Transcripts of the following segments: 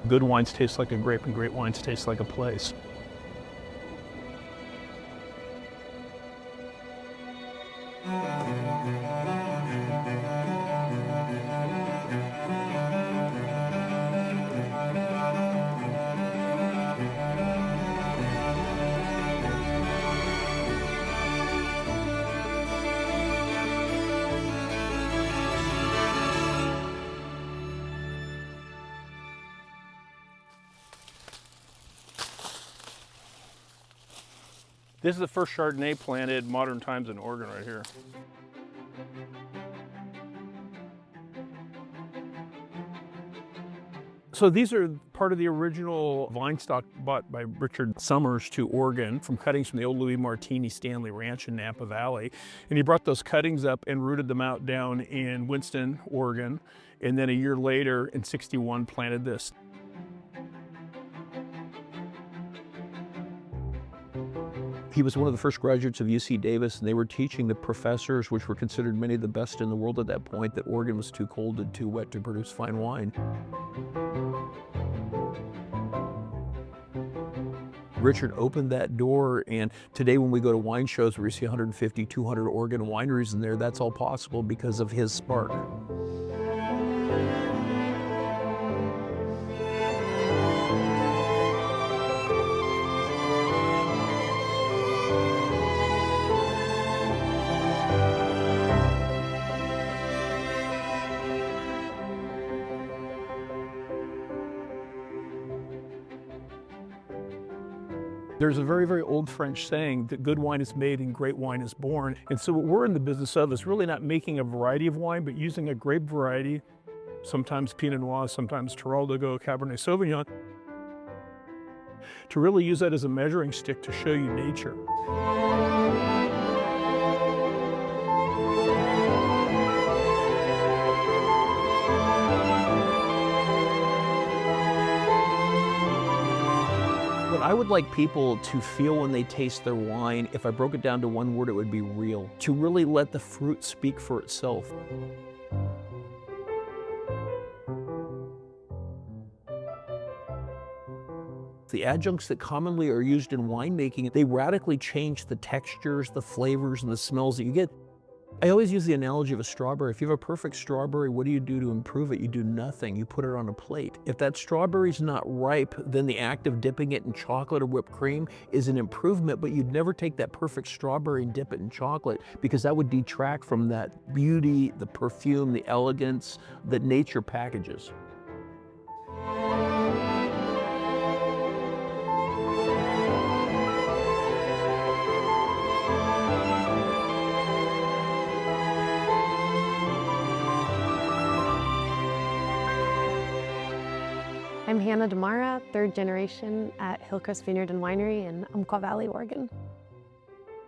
Good wines taste like a grape and great wines taste like a place. This is the first Chardonnay planted modern times in Oregon right here. So these are part of the original vine stock bought by Richard Summers to Oregon from cuttings from the old Louis Martini Stanley Ranch in Napa Valley. And he brought those cuttings up and rooted them out down in Winston, Oregon. And then a year later in '61 planted this. He was one of the first graduates of UC Davis, and they were teaching the professors, which were considered many of the best in the world at that point, that Oregon was too cold and too wet to produce fine wine. Richard opened that door, and today when we go to wine shows where you see 150, 200 Oregon wineries in there, that's all possible because of his spark. There's a very, very old French saying that good wine is made and great wine is born. And so what we're in the business of is really not making a variety of wine, but using a grape variety, sometimes Pinot Noir, sometimes Teroldego, Cabernet Sauvignon, to really use that as a measuring stick to show you nature. What I would like people to feel when they taste their wine, if I broke it down to one word, it would be real. To really let the fruit speak for itself. The adjuncts that commonly are used in winemaking, they radically change the textures, the flavors, and the smells that you get. I always use the analogy of a strawberry. If you have a perfect strawberry, what do you do to improve it? You do nothing. You put it on a plate. If that strawberry's not ripe, then the act of dipping it in chocolate or whipped cream is an improvement, but you'd never take that perfect strawberry and dip it in chocolate because that would detract from that beauty, the perfume, the elegance that nature packages. I'm Hannah Demara, third generation at Hillcrest Vineyard and Winery in Umpqua Valley, Oregon.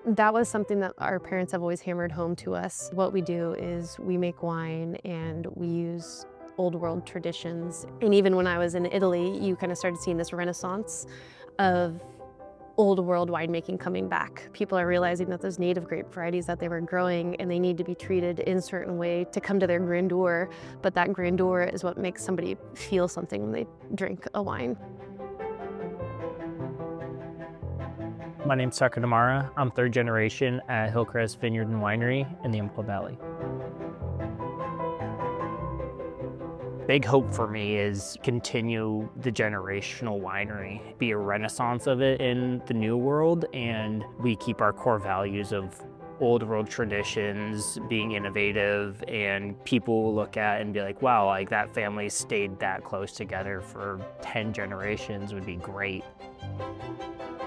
That was something that our parents have always hammered home to us. What we do is we make wine and we use old world traditions. And even when I was in Italy, you kind of started seeing this renaissance of old world winemaking coming back. People are realizing that those native grape varieties that they were growing and they need to be treated in a certain way to come to their grandeur, but that grandeur is what makes somebody feel something when they drink a wine. My name's Tucker Demara. I'm third generation at Hillcrest Vineyard and Winery in the Umpqua Valley. Big hope for me is continue the generational winery, be a renaissance of it in the new world, and we keep our core values of old world traditions, being innovative, and people will look at and be like, wow, like that family stayed that close together for 10 generations would be great.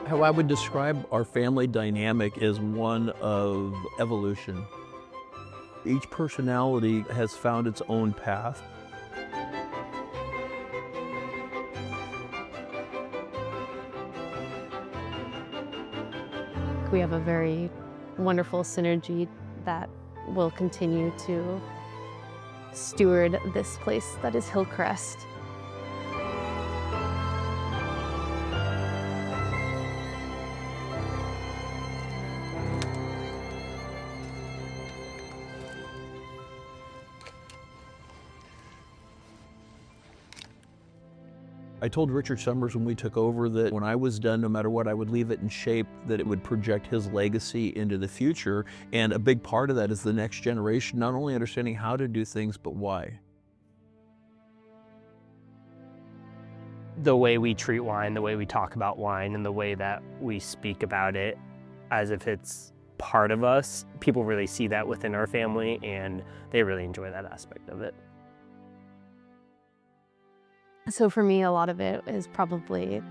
How I would describe our family dynamic is one of evolution. Each personality has found its own path. We have a very wonderful synergy that will continue to steward this place that is Hillcrest. I told Richard Summers when we took over that when I was done, no matter what, I would leave it in shape that it would project his legacy into the future. And a big part of that is the next generation, not only understanding how to do things, but why. The way we treat wine, the way we talk about wine, and the way that we speak about it as if it's part of us, people really see that within our family, and they really enjoy that aspect of it. So for me, a lot of it is probably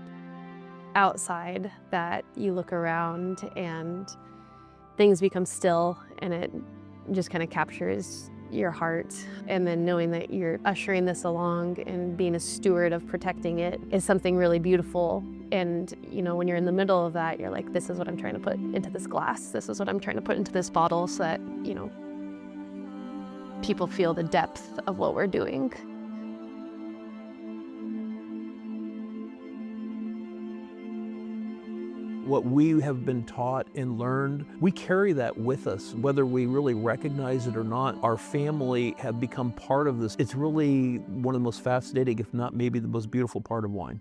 outside, that you look around and things become still and it just kind of captures your heart. And then knowing that you're ushering this along and being a steward of protecting it is something really beautiful. And, you know, when you're in the middle of that, you're like, this is what I'm trying to put into this glass. This is what I'm trying to put into this bottle so that, you know, people feel the depth of what we're doing. What we have been taught and learned, we carry that with us, whether we really recognize it or not. Our family have become part of this. It's really one of the most fascinating, if not maybe the most beautiful part of wine.